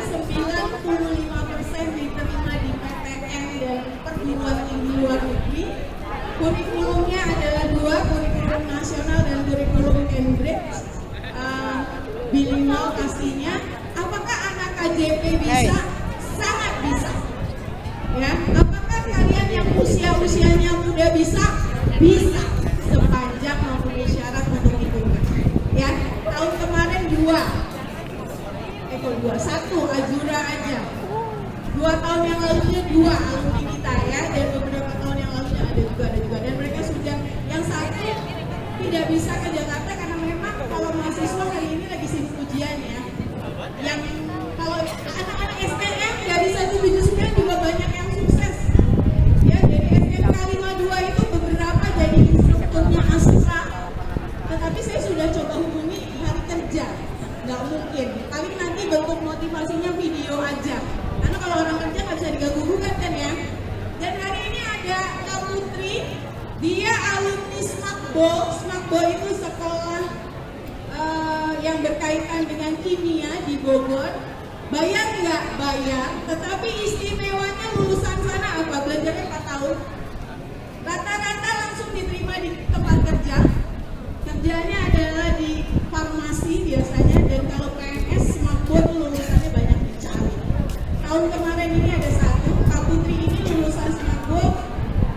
95% diterima di PTN dan perguruan tinggi luar negeri. Kurikulumnya adalah dua, kurikulum nasional dan kurikulum Cambridge. Bilingual pastinya. Apakah anak KJP bisa? Sangat bisa. Ya, apakah kalian yang usianya muda bisa? Bisa, sepanjang memenuhi syarat untuk itu. Ya, tahun kemarin satu Azura aja. 2 tahun yang lalunya 2 alumni kita ya, dan beberapa tahun yang lalunya ada juga. Dan mereka sudah, yang satu tidak bisa ke Jakarta karena memang kalau mahasiswa kali ini lagi sibuk ujian ya. Yang kalau anak-anak STM dari 179 juga banyak yang sukses. Ya, dari SMK 52 itu beberapa jadi instrukturnya Astra. Tetapi saya sudah coba hubungi hari kerja, nggak mungkin. Paling nanti bentuk motivasinya video aja. Karena kalau orang kerja nggak bisa diganggu-gugat kan ya. Dan hari ini ada Kak Putri, dia alumni SMAKBO. SMAKBO itu sekolah yang berkaitan dengan kimia di Bogor. Bayang nggak? Bayang. Tetapi istimewanya lulusan sana apa? Belajarnya 4 tahun. Rata-rata langsung diterima di tempat kerja. Kerjanya adalah di farmasi biasanya, dan kalau PNS SMAKBO lulusannya banyak dicari. Tahun kemarin ini ada satu, Kak Putri ini lulusan SMAKBO,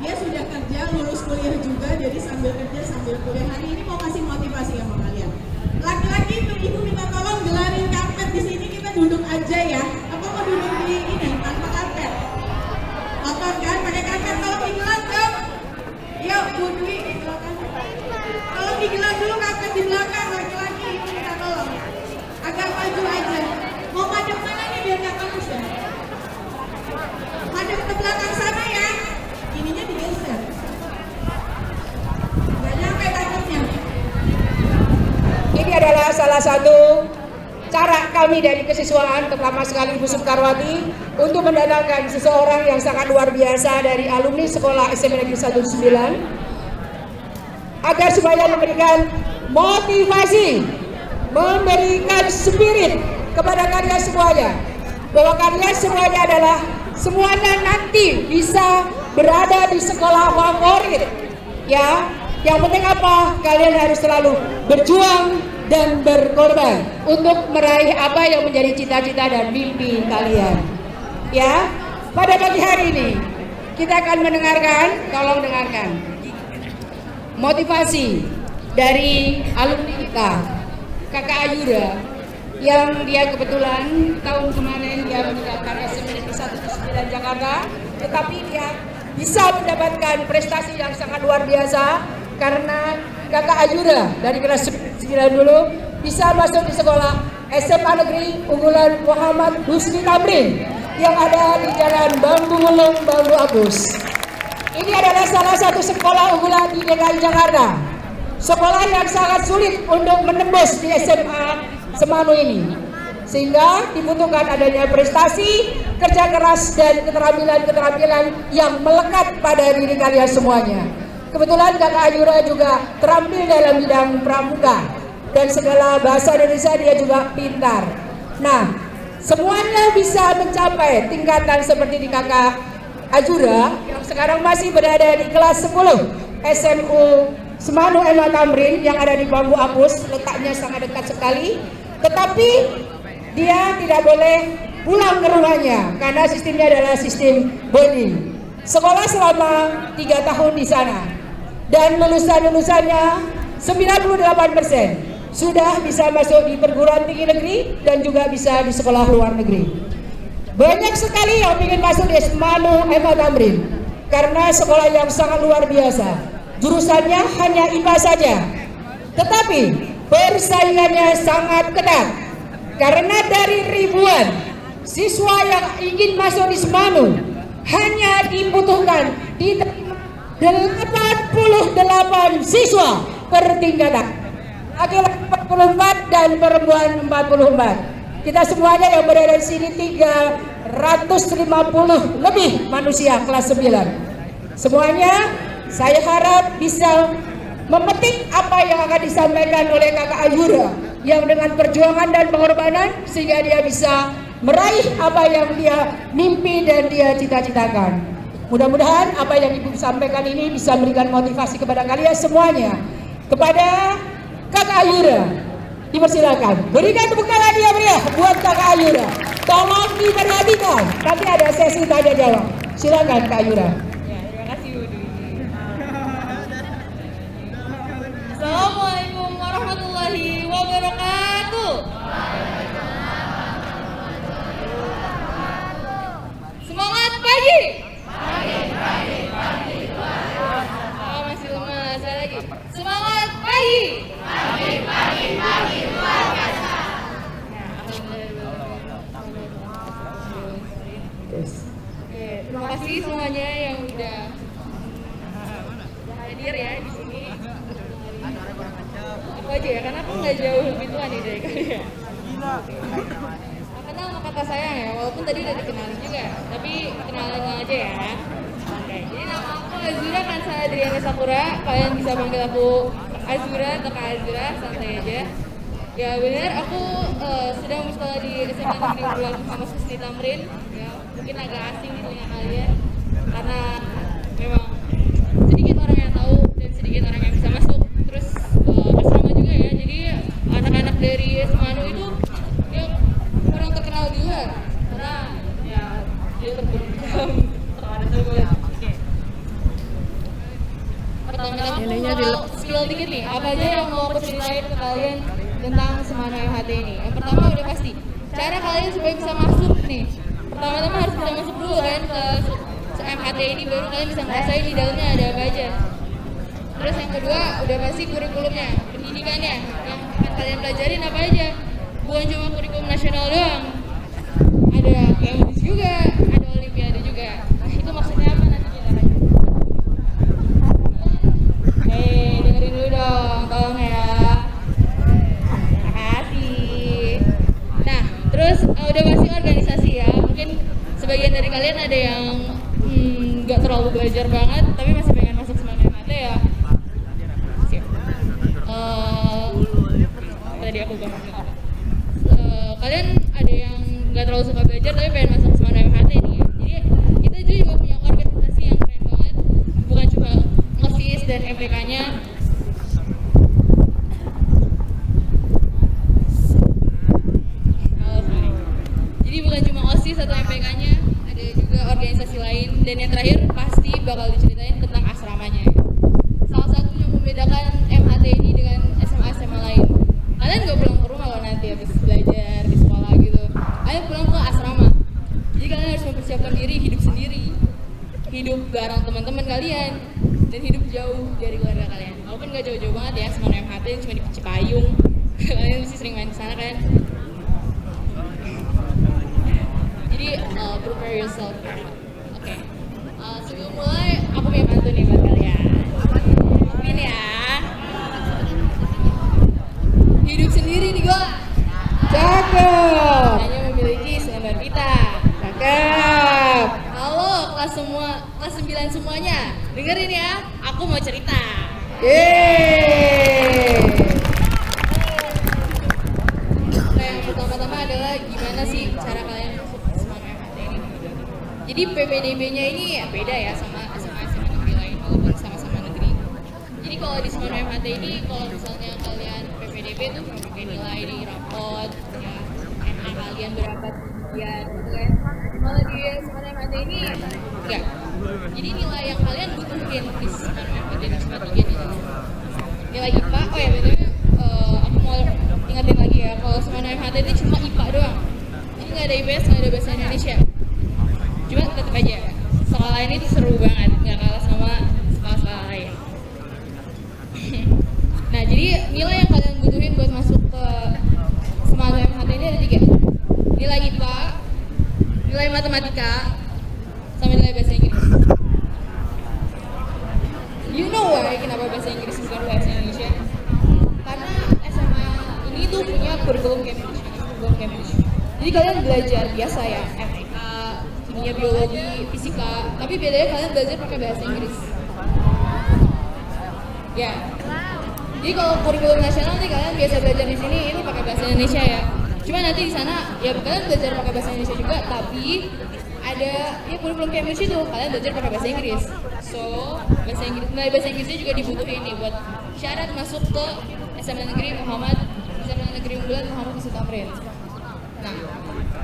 dia sudah kerja, lulus kuliah juga, jadi sambil kerja sambil kuliah. Hari ini mau kasih motivasi sama kalian. Laki-laki ibu minta tolong gelarin karpet di sini, kita duduk aja ya. Apa mau duduk di ini tanpa karpet? Kotor kan? Pakai karpet, tolong digelar dong. Yuk, Bu Dwi, silakan. Tolong digelar dulu karpet di belakang, laki-laki ibu minta tolong. Agak maju aja. Mau madep mana nih biar nggak panas ya? Madep ke belakang sana ya. Ininya digeser. Nggak nyampe takutnya. Ini adalah salah satu cara kami dari kesiswaan, terutama sekali Ibu Soekarwati, untuk mendatangkan seseorang yang sangat luar biasa dari alumni sekolah SMA Negeri 19 agar supaya memberikan motivasi, memberikan spirit kepada kalian semuanya, bahwa kalian semuanya adalah semuanya nanti bisa berada di sekolah favorit ya. Yang penting apa? Kalian harus selalu berjuang dan berkorban untuk meraih apa yang menjadi cita-cita dan mimpi kalian. Ya, pada pagi hari ini kita akan mendengarkan, tolong dengarkan motivasi dari alumni kita, Kakak Ayura, yang dia kebetulan tahun kemarin dia meninggalkan SMA Negeri 19 Jakarta, tetapi dia bisa mendapatkan prestasi yang sangat luar biasa karena Kakak Ayura dari kelas 9 dulu bisa masuk di sekolah SMA Negeri Unggulan Muhammad Husni Tamrin yang ada di Jalan Bambu Wulung, Bambu Agus. Ini adalah salah satu sekolah unggulan di DKI Jakarta. Sekolah yang sangat sulit untuk menembus di SMA Semanu ini. Sehingga dibutuhkan adanya prestasi, kerja keras, dan keterampilan-keterampilan yang melekat pada diri kalian semuanya. Kebetulan Kakak Ayura juga terampil dalam bidang pramuka dan segala bahasa Indonesia dia juga pintar. Nah, semuanya bisa mencapai tingkatan seperti di Kakak Ayura yang sekarang masih berada di kelas 10 SMU Semanu M. Tamrin yang ada di Bambu Apus, letaknya sangat dekat sekali. Tetapi dia tidak boleh pulang ke rumahnya karena sistemnya adalah sistem boarding. Sekolah selama 3 tahun di sana. Dan lulusan-lulusannya 98% sudah bisa masuk di perguruan tinggi negeri dan juga bisa di sekolah luar negeri. Banyak sekali yang ingin masuk di Semanu M. Tamrin karena sekolah yang sangat luar biasa. Jurusannya hanya IPA saja. Tetapi persaingannya sangat ketat karena dari ribuan siswa yang ingin masuk di Semanu hanya dibutuhkan diterima 88 siswa per tingkatan, laki-laki 44 dan perempuan 44. Kita semuanya yang berada di sini 350 lebih manusia kelas 9. Semuanya saya harap bisa memetik apa yang akan disampaikan oleh Kakak Ayura yang dengan perjuangan dan pengorbanan sehingga dia bisa meraih apa yang dia mimpi dan dia cita-citakan. Mudah-mudahan apa yang Ibu sampaikan ini bisa memberikan motivasi kepada kalian semuanya. Kepada Kakak Ayura, dipersilakan. Berikan tepuk tangan dia meriah buat Kakak Ayura. Tolong diperhatikan, nanti ada sesi tanya jawab. Silakan Kak Ayura. Ya, terima kasih Budi. Assalamualaikum warahmatullahi wabarakatuh. Semangat pagi. Masih lemas, saya lagi. Semangat pagi. Luar biasa. Oke, terima kasih semuanya yang udah hadir ya di sini. Aku aja ya, karena aku nggak jauh lebih tua nih dari kalian. Kenal sama kata sayang ya, walaupun tadi udah dikenalin juga, tapi kenalan aja ya. Oke, jadi nama aku Azura Kansa Adriana Sakura. Kalian bisa panggil aku Azura atau Kak Azura, santai aja. Ya benar, aku sedang bersekolah di SMA Negeri Bulan Muhammad Husni Tamrin. Ya, mungkin agak asing di telinga kalian, karena memang sedikit orang yang tahu dan sedikit orang yang bisa masuk. Terus asrama juga ya, jadi anak-anak dari Semanu itu ya kurang terkenal di luar, karena ya dia terpendam. Pertama-tama skill dikit nih, apa aja yang mau aku ceritain ke kalian tentang Semana MHT ini. Yang pertama udah pasti cara kalian supaya bisa masuk nih. Pertama-tama harus bisa masuk dulu kan ke MHT ini, baru kalian bisa ngerasain di dalamnya ada apa aja. Terus yang kedua udah pasti kurikulumnya, pendidikannya yang akan kalian pelajarin apa aja. Bukan cuma kurikulum nasional doang, ada KMDIS juga, ada Olimpiade juga. Nah itu maksudnya apa nanti kita lanjut. Dengerin dulu dong, tolong ya. Makasih. Nah, terus udah pasti organisasi ya. Mungkin sebagian dari kalian ada yang nggak terlalu belajar banget, tapi masih pengen masuk Semana MHT ya. Siap. Tadi aku bahas. Kalian ada yang nggak terlalu suka belajar tapi pengen masuk Semana MHT nih ya. Jadi kita juga punya organisasi yang keren banget, bukan cuma nge-FIS dan MPK-nya. Jadi bukan cuma OSIS atau MPK-nya, ada juga organisasi lain. Dan yang terakhir pasti bakal diceritain tentang asramanya. Salah satu yang membedakan MHT ini dengan SMA-SMA lain, kalian nggak pulang ke rumah kalau nanti habis belajar di sekolah gitu. Kalian pulang ke asrama. Jadi kalian harus mempersiapkan diri, hidup sendiri, hidup bareng teman-teman kalian, dan hidup jauh dari keluarga kalian. Walaupun nggak jauh-jauh banget ya, Semana MHT cuma di Cipayung. Kalian mesti sering main di sana kan. Jadi prepare yourself. Oke. Sebelum mulai, aku punya pantun nih buat kalian. Ini ya. Hidup sendiri di goa. Cakep. Hanya memiliki selembar pita. Cakep. Halo kelas 9 semuanya. Dengerin ya, aku mau cerita. Yeay. Nah, yang pertama-tama adalah gimana sih cara kalian masuk Semana MHT ini. Jadi PPDB-nya ini ya beda ya sama SMA negeri lain, walaupun sama-sama negeri. Jadi kalau di Semana MHT ini, kalau misalnya kalian PPDB tuh pakai nilai di rapot, ya NA kalian berapa sekian gitu kan. Kalau di Semana MHT ini enggak. Jadi nilai yang kalian butuhin di Semana MHT ini cuma 3 nilai. Nilai IPA, oh ya betul. Aku mau ingetin lagi ya, kalau Semana MHT ini cuma IPA doang. Jadi nggak ada IPS, nggak ada bahasa Indonesia. Cuma tetap aja, sekolah ini tuh seru banget, nggak kalah sama sekolah-sekolah lain. Nah, jadi nilai yang kalian butuhin buat masuk ke Semana MHT ini ada 3. Nilai IPA, nilai matematika, sama nilai bahasa Inggris. You know why kenapa bahasa Inggris bukan bahasa Indonesia? Karena SMA ini tuh punya kurikulum Cambridge. Jadi kalian belajar biasa ya, FIK, kimia, biologi, fisika, tapi bedanya kalian belajar pakai bahasa Inggris. Ya. Jadi kalau kurikulum nasional nih kalian biasa belajar di sini itu pakai bahasa Indonesia ya. Cuma nanti di sana ya kalian belajar pakai bahasa Indonesia juga, tapi ada ya belum kayak Indonesia tuh kalian belajar pakai bahasa Inggris. So nilai bahasa Inggrisnya juga dibutuhin nih buat syarat masuk ke SMA Negeri Unggulan Muhammad Hussein Tamrin. Nah,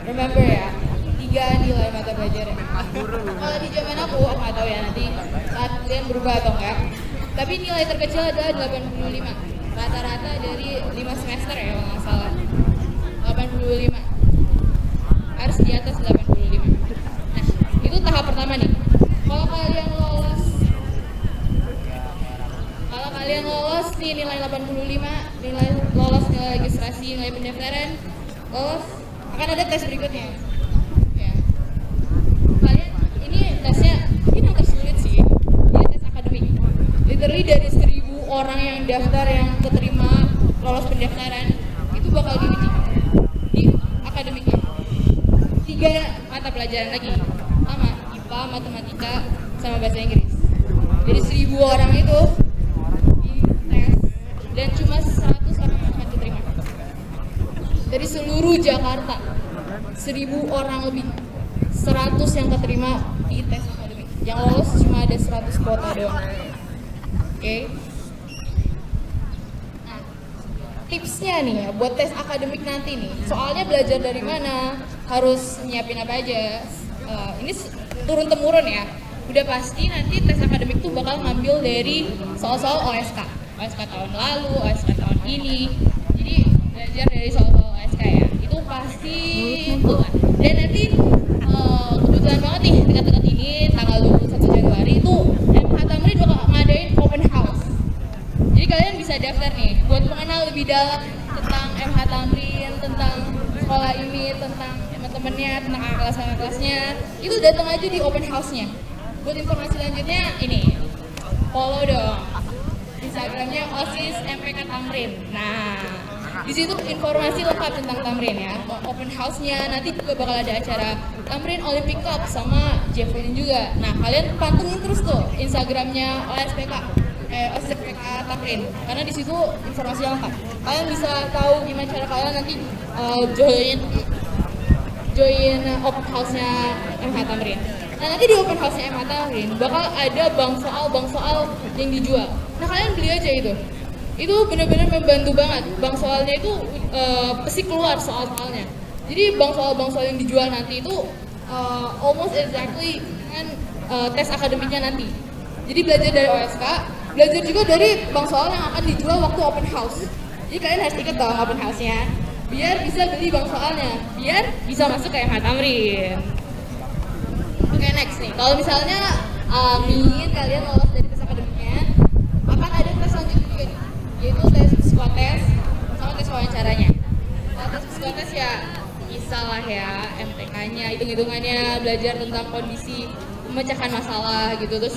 remember ya, 3 nilai mata pelajaran. Kalau di zaman aku nggak tahu ya nanti saat kalian berubah atau enggak. Tapi nilai terkecil adalah 85. Rata-rata dari 5 semester ya kalau nggak salah. 85. Harus di atas 85. Nah, itu tahap pertama nih. Kalau kalian lolos nih nilai 85, nilai lolos nilai registrasi, nilai pendaftaran, lolos akan ada tes berikutnya. Ya. Kalian ini tesnya ini yang tersulit sih. Ini tes akademik. Literally dari 1000 orang yang daftar yang keterima lolos pendaftaran itu bakal diuji di akademiknya. 3 mata pelajaran lagi sama IPA, matematika, sama bahasa Inggris. Dari 1000 orang itu di tes dan cuma 100 orang yang keterima. Dari seluruh Jakarta 1000 orang lebih 100 yang keterima di tes akademik. Yang lolos cuma ada 100 kuota doang. Oke. Nah, tipsnya nih ya buat tes akademik nanti nih. Soalnya belajar dari mana, harus nyiapin apa aja. Ini turun temurun ya. Udah pasti nanti tes akademik tuh bakal ngambil dari soal-soal OSK tahun lalu, OSK tahun ini. Jadi belajar dari soal-soal OSK ya. Itu pasti keluar. Dan nanti kebetulan banget nih dekat-dekat ini tanggal 21 Januari itu MH Tamrin bakal ngadain open house. Jadi kalian bisa daftar nih buat mengenal lebih dalam tentang MH Tamrin, tentang sekolah ini, tentang teman-temannya, tentang kakak kelasnya. Itu datang aja di open house-nya. Buat informasi lanjutnya ini follow dong Instagramnya OSIS MPK Tamrin. Nah, di situ informasi lengkap tentang Tamrin ya. Open house-nya nanti juga bakal ada acara Tamrin Olympic Cup sama Javelin juga. Nah, kalian pantengin terus tuh Instagramnya OSPK Tamrin karena di situ informasi lengkap. Kalian bisa tahu gimana cara kalian nanti join open house-nya MH Tamrin. Nah, nanti di open house-nya MH Tamrin bakal ada bank soal yang dijual. Nah, kalian beli aja itu. Itu benar-benar membantu banget. Bank soalnya itu pasti keluar soal-soalnya. Jadi bank soal yang dijual nanti itu almost exactly dengan tes akademiknya nanti. Jadi belajar dari OSK, belajar juga dari bank soal yang akan dijual waktu open house. Jadi kalian harus ikut dong open house-nya. Biar bisa beli bank soalnya, biar bisa masuk ke MH Tamrin. Oke, next nih. Kalau misalnya amin kalian lolos dari tes akademiknya, akan ada tes selanjutnya juga nih, yaitu tes psikotes sama tes wawancaranya. Kalau tes psikotes ya bisa lah ya, MTK-nya, hitung-hitungannya, belajar tentang kondisi memecahkan masalah gitu, terus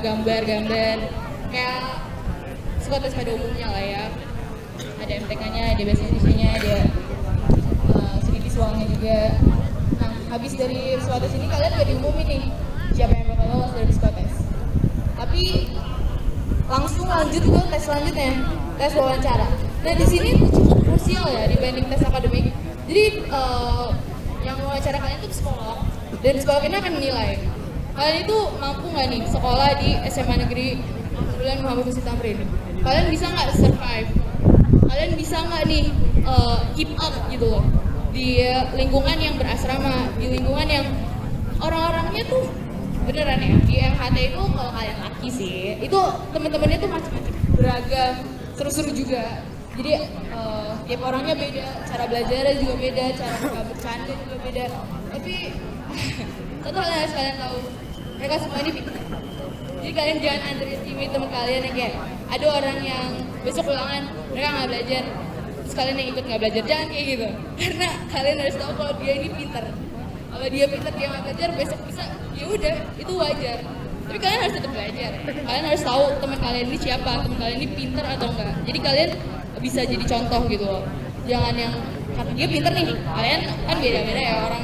gambar-gambar kayak psikotes pada umumnya lah ya. Ada MTK-nya, ada bahasa Indonesia-nya, ada segi visualnya juga. Nah, habis dari psikotes ini kalian gak diumumin nih siapa yang bakal lolos dari psikotes. Tapi langsung lanjut ke tes selanjutnya, tes wawancara. Nah, di sini cukup krusial ya dibanding tes akademik. Jadi yang wawancara kalian itu psikolog, dan psikolog ini akan menilai kalian itu mampu nggak nih sekolah di SMA Negeri Unggulan Muhammad Hussein Tamrin. Kalian bisa nggak survive? Kalian bisa nggak nih keep up gitu loh di lingkungan yang berasrama, di lingkungan yang orang-orangnya tuh beneran ya, di MHT itu kalau kalian laki sih, itu teman-temannya tuh macam-macam, beragam, seru-seru juga. Jadi tiap orangnya beda, cara belajarnya juga beda, cara mereka bercanda juga beda. Tapi satu hal yang harus kalian tahu, mereka semua ini pintar. Jadi kalian jangan underestimate teman kalian yang kayak ada orang yang besok ulangan mereka nggak belajar, terus kalian yang ikut nggak belajar, jangan kayak gitu. Karena kalian harus tahu kalau dia ini pintar. Kalau dia pintar dia nggak belajar, besok bisa ya udah itu wajar. Tapi kalian harus tetap belajar. Kalian harus tahu teman kalian ini siapa, teman kalian ini pintar atau enggak. Jadi kalian bisa jadi contoh gitu loh. Jangan yang kata dia pintar nih, kalian kan beda-beda ya orang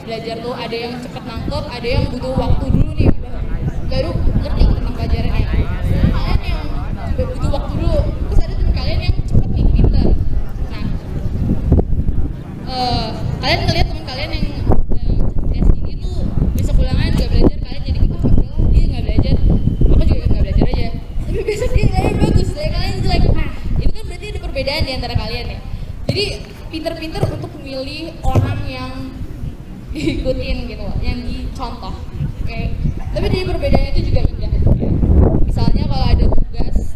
belajar tuh, ada yang cepet nangkep, ada yang butuh waktu dulu nih baru ngerti tentang pelajarannya. Kalian yang butuh waktu dulu, terus ada teman kalian yang cepet nih pintar. Nah, kalian ngeliat teman kalian yang tes ini tuh besok ulangan nggak belajar, kalian jadi udahlah dia nggak belajar, aku juga nggak belajar aja. Tapi besok dia nilainya bagus, nilai kalian jelek. Nah, itu kan berarti ada perbedaan di antara kalian ya. Jadi pinter-pinter untuk memilih orang yang diikutin gitu, yang dicontoh. Oke. Tapi dari perbedaannya itu juga indah. Ya. Misalnya kalau ada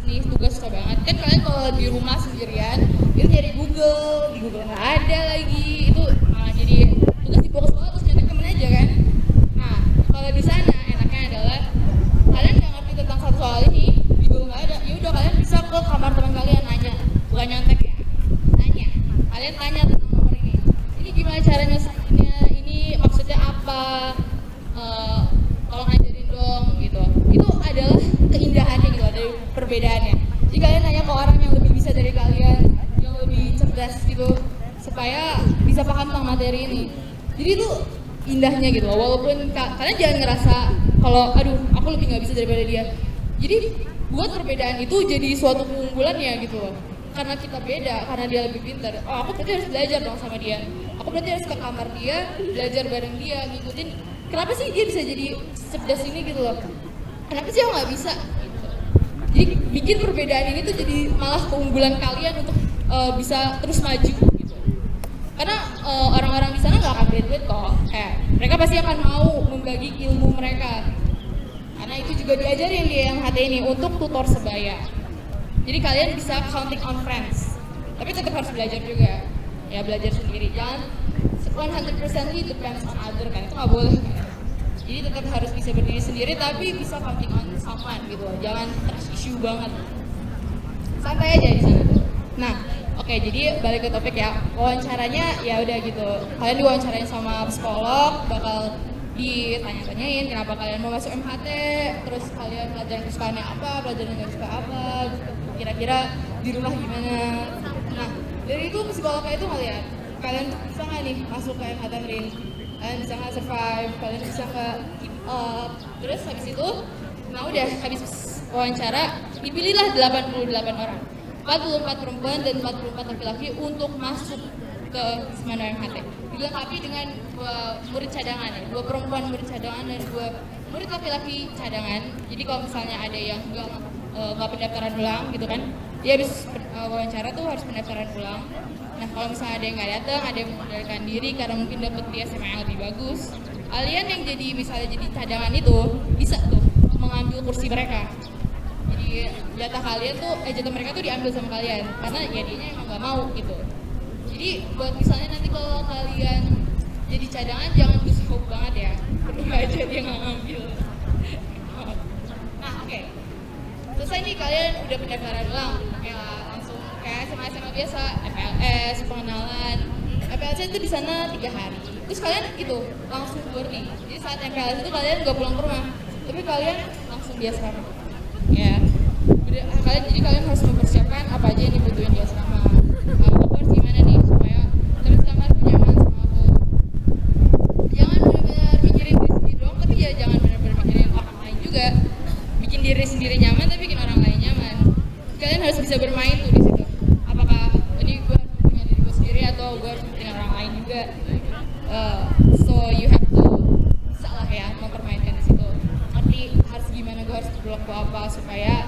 tugas suka banget kan kalian kalau di rumah sendirian itu nyari Google, di Google nggak ada lagi, itu malah jadi tugas di fokus banget terus nyontek temen aja kan. Nah kalau di sana enaknya adalah kalian nggak ngerti tentang satu soal ini, di Google nggak ada, ya udah kalian bisa ke kamar teman kalian nanya, bukan nyontek ya, nanya, kalian tanya tentang nomor ini gimana caranya, ini maksudnya apa, tolong ajarin dong gitu. Itu adalah keindahannya gitu, dari perbedaannya. Jadi kalian nanya ke orang yang lebih bisa dari kalian, yang lebih cerdas gitu, supaya bisa paham tentang materi ini. Jadi itu indahnya gitu, walaupun kalian jangan ngerasa kalau aduh aku lebih nggak bisa daripada dia. Jadi buat perbedaan itu jadi suatu keunggulan ya gitu loh. Karena kita beda, karena dia lebih pintar. Oh aku berarti harus belajar dong sama dia. Aku berarti harus ke kamar dia, belajar bareng dia, ngikutin. Kenapa sih dia bisa jadi cerdas ini gitu loh? Kenapa sih aku nggak bisa? Gitu. Jadi bikin perbedaan ini tuh jadi malah keunggulan kalian untuk bisa terus maju gitu. Karena orang-orang di sana nggak akan pelit-pelit kok. Mereka pasti akan mau membagi ilmu mereka. Karena itu juga diajarin di MHT ini untuk tutor sebaya. Jadi kalian bisa counting on friends. Tapi tetap harus belajar juga. Ya belajar sendiri. Jangan 100% depends on other kan. Itu nggak boleh kan. Jadi tetap harus bisa berdiri sendiri tapi bisa counting on someone gitu. Jangan trust issue banget. Santai aja di sana. Nah, oke, jadi balik ke topik ya. Wawancaranya ya udah gitu. Kalian diwawancarain sama psikolog, bakal ditanya-tanyain kenapa kalian mau masuk MHT, terus kalian pelajaran kesukaannya apa, pelajaran nggak suka apa, kira-kira di rumah gimana. Nah, dari itu psikolognya itu ngeliat kalian bisa nggak nih masuk ke MHT Rin, kalian bisa nggak survive, kalian bisa nggak keep up. Terus habis itu, nah udah habis wawancara, dipilihlah 88 orang, 44 perempuan dan 44 laki-laki untuk masuk ke Semana MHT. Dilengkapi dengan 2 murid cadangan ya, 2 perempuan murid cadangan dan 2 murid laki-laki cadangan. Jadi kalau misalnya ada yang nggak pendaftaran ulang gitu kan, dia habis wawancara tuh harus pendaftaran ulang. Nah kalau misalnya ada yang nggak datang, ada yang mengundurkan diri karena mungkin dapet di SMA yang lebih bagus, kalian yang jadi misalnya jadi cadangan itu bisa tuh mengambil kursi mereka. Jadi jatah kalian tuh, jatah mereka tuh diambil sama kalian karena ya dianya emang nggak mau gitu. Jadi buat misalnya nanti kalau kalian jadi cadangan jangan lose hope banget ya, perlu aja dia nggak ngambil. Nah oke. Selesai nih kalian udah pendaftaran ulang, ya langsung kayak SMA biasa, FLS, pengenalan. FLS itu di sana 3 hari. Terus kalian itu langsung boarding. Jadi saat FLS itu kalian nggak pulang ke rumah, tapi kalian langsung di asrama. Ya, kalian harus mempersiapkan apa aja yang dibutuhin di asrama. Aku harus gimana nih supaya terus kamar nyaman sama aku. Jangan benar-benar mikirin diri sendiri doang, tapi ya jangan benar-benar mikirin orang lain juga. Bikin diri sendiri nyaman, tapi bikin orang lain nyaman. Kalian harus bisa bermain tuh di situ. Apakah ini gue harus punya diri gue sendiri atau gue harus punya orang lain juga? So you have to bisa lah ya mempermainkan di situ. Ngerti harus gimana, gue harus berlaku apa supaya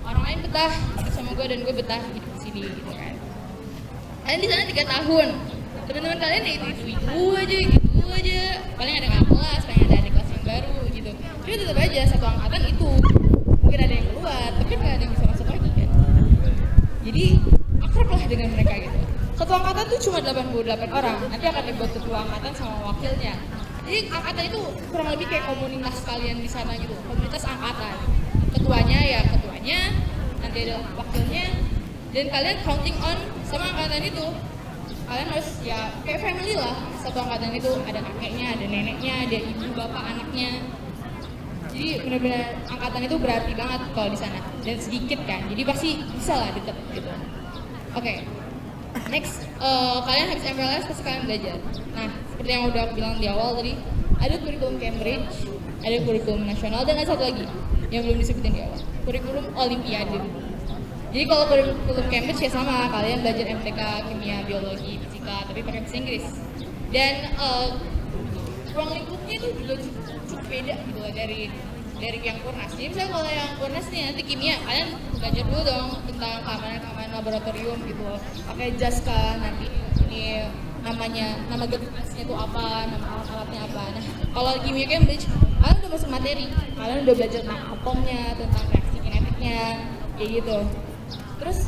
orang lain betah hidup sama gue dan gue betah hidup di sini gitu kan. Kalian di sana 3 tahun, teman-teman kalian ya itu aja, paling ada kakak kelas, paling ada adik kelas yang baru gitu. Tapi tetap aja satu angkatan itu mungkin ada yang keluar, tapi nggak ada yang bisa masuk lagi kan. Jadi akrab lah dengan mereka gitu. Ketua angkatan tuh cuma 88 orang, nanti akan dibuat ketua angkatan sama wakilnya. Jadi angkatan itu kurang lebih kayak komunitas kalian di sana gitu, komunitas angkatan. Ketuanya, nanti ada wakilnya, dan kalian counting on sama angkatan itu. Kalian harus ya kayak family lah, satu angkatan itu ada kakeknya, ada neneknya, ada ibu, bapak, anaknya. Jadi benar-benar angkatan itu berarti banget kalau di sana, dan sedikit kan, jadi pasti bisa lah deket gitu. Oke. Next, kalian habis MPLS pasti kalian belajar. Nah, seperti yang udah aku bilang di awal tadi, ada kurikulum Cambridge, ada kurikulum nasional, dan ada satu lagi yang belum disebutin di awal, kurikulum Olimpiade. Jadi kalau kurikulum Cambridge ya sama, kalian belajar MTK, kimia, biologi, fisika, tapi pakai bahasa Inggris. Dan ruang lingkupnya itu juga cukup beda gitu loh dari yang Purnas. Jadi misalnya kalau yang Purnas nih nanti kimia, kalian belajar dulu dong tentang keamanan laboratorium gitu loh. Pakai jas kan nanti ini nama gedungnya itu apa, nama alat-alatnya apa. Nah kalau kimia Cambridge, kalian udah masuk materi, kalian udah belajar tentang atomnya, tentang reaksi kinetiknya, kayak gitu. Terus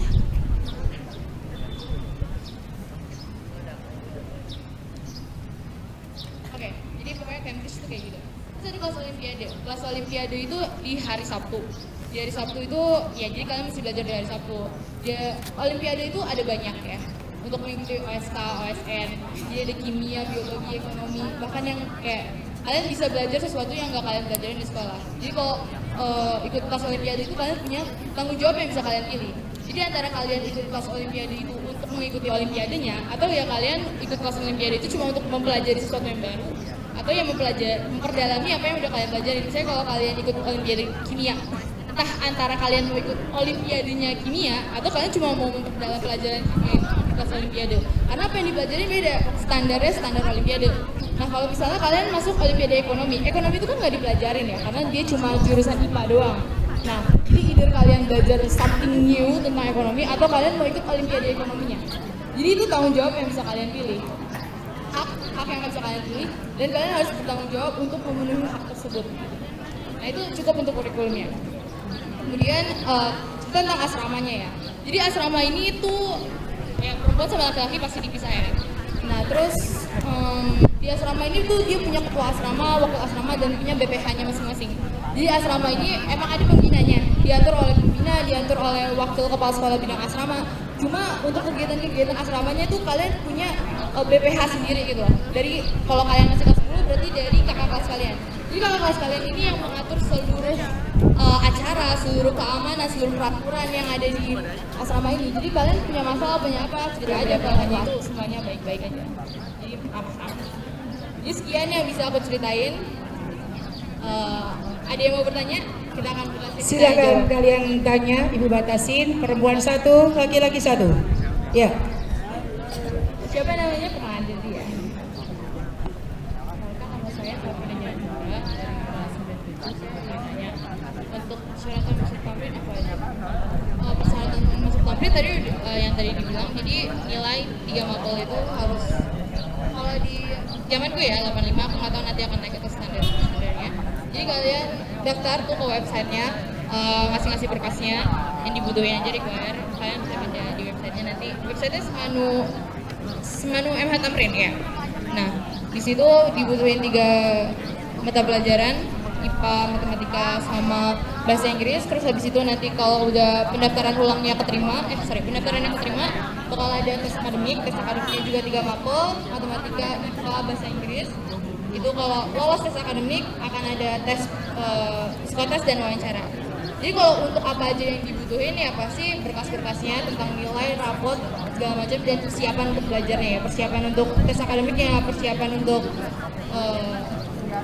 oke, jadi pokoknya Cambridge itu kayak gitu. Terus ada kelas olimpiade. Kelas olimpiade itu di hari Sabtu. Di hari Sabtu itu ya jadi kalian mesti belajar di hari Sabtu. Olimpiade itu ada banyak ya. Untuk mengikuti OSK, OSN, jadi ada kimia, biologi, ekonomi, bahkan yang kayak kalian bisa belajar sesuatu yang nggak kalian pelajarin di sekolah. Jadi kalau ikut kelas olimpiade itu kalian punya tanggung jawab yang bisa kalian pilih. Jadi antara kalian ikut kelas olimpiade itu untuk mengikuti olimpiadenya, atau ya kalian ikut kelas olimpiade itu cuma untuk mempelajari sesuatu yang baru, atau yang memperdalami apa yang udah kalian pelajari. Misalnya kalau kalian ikut olimpiade kimia, entah antara kalian mau ikut olimpiadenya kimia atau kalian cuma mau memperdalam pelajaran kimia di kelas olimpiade. Karena apa yang dipelajari beda, standarnya standar olimpiade. Nah kalau misalnya kalian masuk olimpiade ekonomi itu kan nggak dipelajarin ya, karena dia cuma jurusan IPA doang. Nah jadi either kalian belajar something new tentang ekonomi atau kalian mau ikut olimpiade ekonominya. Jadi itu tanggung jawab yang bisa kalian pilih. Hak yang bisa kalian pilih, dan kalian harus bertanggung jawab untuk memenuhi hak tersebut. Nah itu cukup untuk kurikulumnya. Kemudian tentang asramanya ya. Jadi asrama ini itu ya perempuan sama laki-laki pasti dipisah ya. Nah terus di asrama ini tuh dia punya ketua asrama, wakil asrama, dan punya BPH-nya masing-masing. Jadi asrama ini emang ada pembinanya, diatur oleh pembina, diatur oleh wakil kepala sekolah bidang asrama. Cuma untuk kegiatan-kegiatan asramanya itu kalian punya BPH sendiri gitu loh. Dari kalau kalian masih kelas 10 berarti dari kakak kelas kalian. Jadi kakak kelas kalian ini yang mengatur seluruh acara, seluruh keamanan, seluruh peraturan yang ada di asrama ini. Jadi kalian punya masalah, punya apa, cerita aja kalau itu semuanya baik-baik aja. Jadi aman. Jadi sekian yang bisa aku ceritain. Ada yang mau bertanya? Kita akan berlatih. Silakan kalian tanya, Ibu batasin. Perempuan 1, laki-laki 1. Ya. Siapa namanya? Perkenalan diri ya. Nama saya Fafina Jandra dari kelas 97. Saya nanya untuk persyaratan masuk tamrin apa aja? Persyaratan masuk tamrin tadi yang tadi dibilang, jadi nilai 3 mapel itu harus, kalau di zamanku ya 85, aku nggak tahu nanti akan naik ke standarnya. Jadi kalian daftar tuh ke websitenya, ngasih berkasnya, yang dibutuhin aja require, kalian bisa baca di websitenya nanti. Websitenya Semanu MH Tamrin ya. Nah di situ dibutuhin 3 mata pelajaran, IPA, matematika, sama bahasa Inggris. Terus habis itu nanti kalau udah pendaftaran ulangnya keterima, pendaftaran yang keterima, bakal ada tes akademiknya juga 3 mapel, matematika, IPA, bahasa Inggris. Itu kalau lolos tes akademik akan ada tes psikotes dan wawancara. Jadi kalau untuk apa aja yang dibutuhin ya pasti berkas-berkasnya tentang nilai, rapot, segala macam, dan persiapan untuk belajarnya ya, persiapan untuk tes akademiknya, persiapan untuk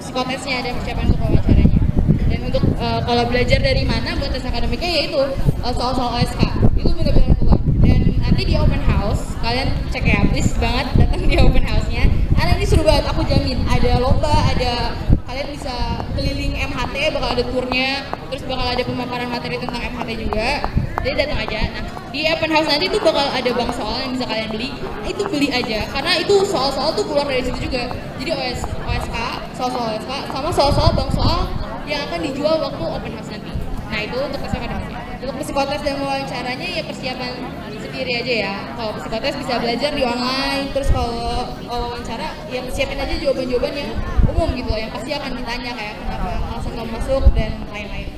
psikotesnya, dan persiapan untuk wawancaranya. Dan untuk kalau belajar dari mana buat tes akademiknya yaitu soal-soal OSK itu benar-benar keluar. Dan nanti di open house kalian cek ya, please banget datang di open house-nya. Karena ini seru banget, aku jamin. Ada lomba, kalian bisa keliling MHT, bakal ada turnya, terus bakal ada pemaparan materi tentang MHT juga. Jadi datang aja. Nah, di open house nanti tuh bakal ada bank soal yang bisa kalian beli. Itu beli aja, karena itu soal-soal tuh keluar dari situ juga. Jadi OSK, soal-soal OSK, sama soal-soal bank soal yang akan dijual waktu open house nanti. Nah itu untuk tes akademiknya. Untuk psikotes dan wawancaranya ya persiapan sendiri aja ya. Kalau psikotes bisa belajar di online, terus kalau wawancara ya siapin aja jawaban-jawaban yang umum gitu loh, yang pasti akan ditanya kayak kenapa alasan kamu masuk dan lain-lain.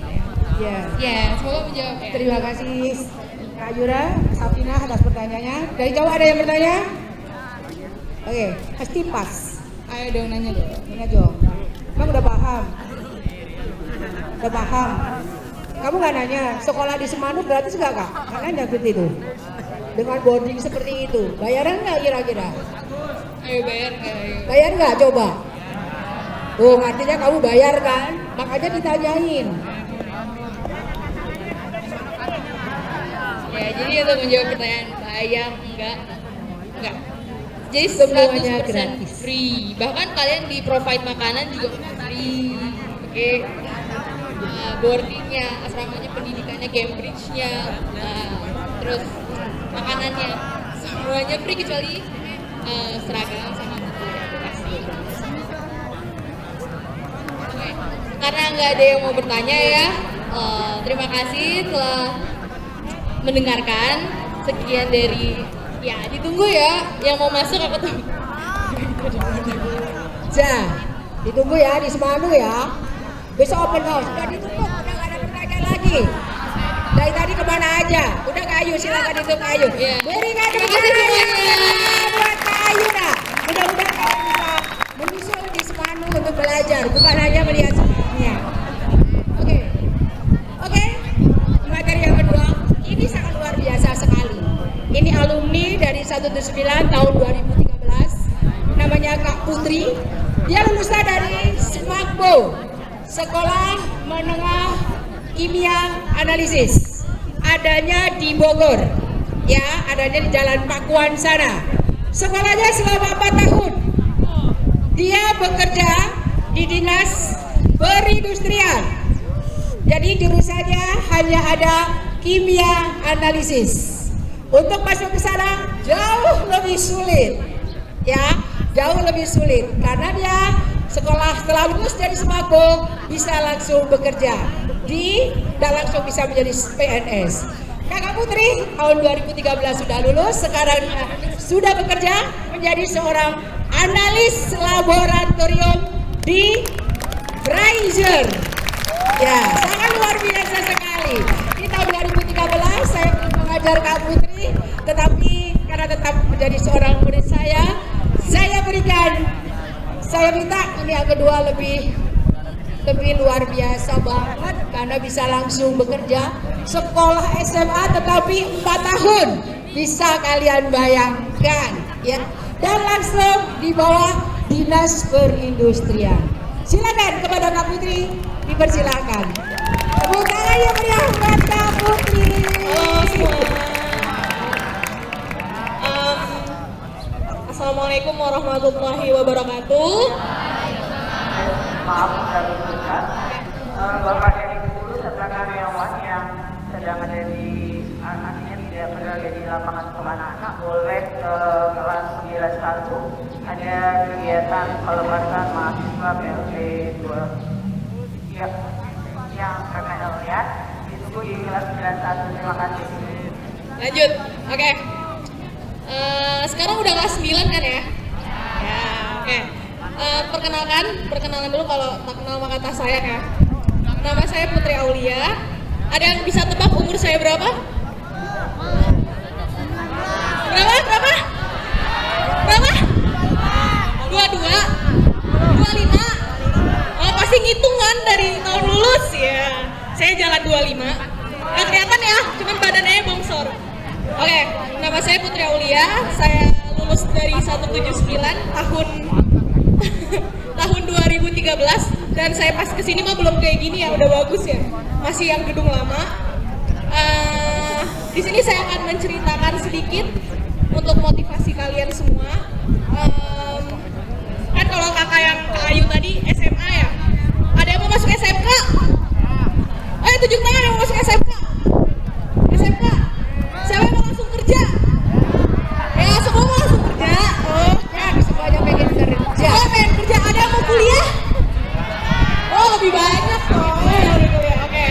Ya. Ya, semoga menjawab ya. Terima kasih Kak Yura, Safina atas pertanyaannya. Dari cowok ada yang bertanya? Oke, pasti pas. Ayo dong nanya dong. Nanya dong. Emang udah paham? Udah paham? Kamu nggak nanya, sekolah di Semanu gratis nggak Kak? Nggak nanya seperti itu. Dengan boarding seperti itu, bayaran nggak kira-kira? Ayo bayar nggak? Bayar nggak coba? Tuh, artinya kamu bayar kan? Makanya ditanyain. Ya, jadi untuk menjawab pertanyaan bayar enggak. Jadi Semuanya 100% gratis. free. Bahkan kalian di provide makanan juga free. Oke. Boardingnya, asramanya, pendidikannya, Cambridge-nya, terus makanannya, semuanya free kecuali seragam sama buku edukasi. Oke. Karena nggak ada yang mau bertanya ya, terima kasih telah mendengarkan. Sekian dari, ya ditunggu ya yang mau masuk apa tuh? Ditunggu ya di Semanu ya. Besok open house. Udah ditutup, udah gak ada pertanyaan lagi. Dari tadi kemana aja? Udah Kak Ayu, silakan ditutup Kak Ayu. Iya. Berikan Terima kasih semuanya. buat Kak Ayu dah. Mudah-mudahan kalian bisa menyusul di Semanu untuk belajar, bukan hanya melihat semuanya. Oke, materi yang kedua, ini sangat luar biasa sekali. Ini alumni dari 179 tahun 2013, namanya Kak Putri. Dia lulusan dari SMAKBO, Sekolah Menengah Kimia Analisis. Adanya di Bogor, ya, adanya di Jalan Pakuan sana. Sekolahnya selama 4 tahun. Dia bekerja di Dinas Perindustrian. Jadi jurusannya hanya ada kimia analisis. Untuk masuk ke sana jauh lebih sulit, ya, jauh lebih sulit karena dia sekolah setelah lulus dari SMAKBO bisa langsung bekerja dan langsung bisa menjadi PNS. Kakak Putri tahun 2013 sudah lulus, sekarang sudah bekerja menjadi seorang analis laboratorium di Pfizer. Ya, sangat luar biasa sekali. Di tahun 2013 saya mengajar Kak Putri, tetapi karena tetap menjadi seorang murid saya minta ini yang kedua lebih luar biasa banget karena bisa langsung bekerja. Sekolah SMA tetapi 4 tahun, bisa kalian bayangkan ya, dan langsung di bawah Dinas Perindustrian. Silakan kepada Kak Putri, dipersilakan. Tepuk tangan yang meriah buat Kak Putri. Halo semua. Assalamualaikum warahmatullahi wabarakatuh. Maaf sudah berbuka. Bapak dan Ibu guru serta karyawan yang sedang ada di artinya tidak berada di lapangan sekolah anak-anak boleh ke kelas 91. Ada kegiatan pelepasan mahasiswa PLP 2 yang KKL lihat. Ditunggu di kelas 91. Terima kasih. Lanjut. Oke. Sekarang udah kelas 9 kan ya? Ya, oke. Perkenalan dulu kalau tak kenal maka tak sayang ya. Nama saya Putri Aulia. Ada yang bisa tebak umur saya berapa? Berapa? 22? 25? Oh, pasti ngitungan dari tahun lulus ya. Saya jalan 25. Nggak kelihatan ya, cuman badannya bongsor. Oke, nama saya Putri Aulia. Saya lulus dari 179 tahun 2013 dan saya pas kesini mah belum kayak gini ya, udah bagus ya, masih yang gedung lama. Di sini saya akan menceritakan sedikit untuk motivasi kalian semua. Kan kalau kakak yang Kak Ayu tadi SMA ya, ada yang mau masuk SMK? Ayo tunjuk tangan yang mau masuk SMK. SMK, siapa yang mau langsung kerja? Ya semua mau langsung kerja. Oh Ya, semuanya pengen kerja. oh, pengen kerja. Ada yang mau kuliah? Oh, lebih banyak dong. Oh, yang mau kuliah. Oke.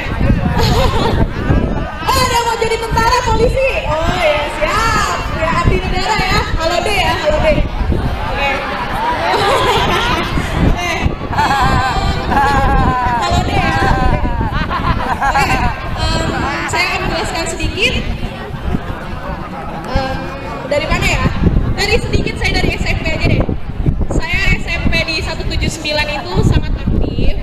Oh, ada yang mau jadi tentara, polisi? Oh ya, siap. Ya, abdi negara ya. Halo deh ya, halo deh. Oke. Halo deh ya. Oke. Saya akan menjelaskan sedikit. Dari mana ya? Dari sedikit, saya dari SMP aja deh. Saya SMP di 179 itu sangat aktif.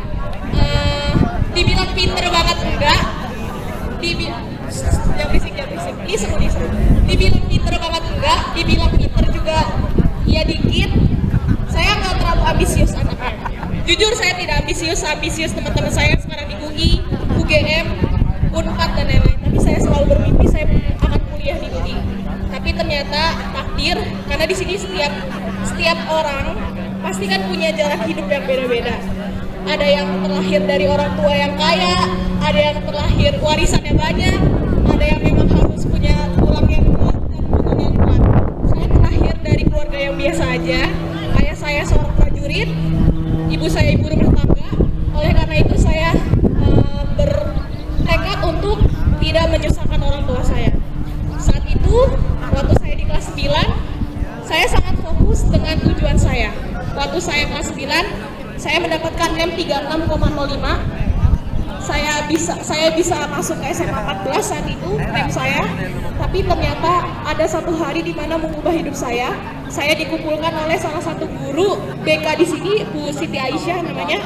Dibilang pinter banget enggak? Jangan berisik. Ini seru. Dibilang pinter banget enggak? Dibilang pinter juga ya dikit. Saya nggak terlalu ambisius anaknya. Jujur saya tidak ambisius teman-teman saya sekarang di UI, UGM, Unpad dan lain-lain. Tapi saya selalu bermimpi saya akan kuliah di UI. Tapi ternyata takdir hadir karena di sini setiap orang pasti kan punya jalan hidup yang beda-beda. Ada yang terlahir dari orang tua yang kaya, ada yang terlahir warisannya banyak, ada yang memang harus punya tulang yang kuat dan punggung yang kuat. Saya terlahir dari keluarga yang biasa aja. Ayah saya seorang prajurit, ibu saya ibu rumah tangga. Oleh karena itu saya bertekad untuk tidak menyusahkan orang tua saya. Saat itu, waktu saya di kelas 9, saya sangat fokus dengan tujuan saya. Waktu saya kelas 9, saya mendapatkan NEM 36,05. Saya bisa masuk ke SMA 14 saat itu NEM saya. Tapi ternyata ada satu hari di mana mengubah hidup saya. Saya dikumpulkan oleh salah satu guru BK di sini, Bu Siti Aisyah namanya.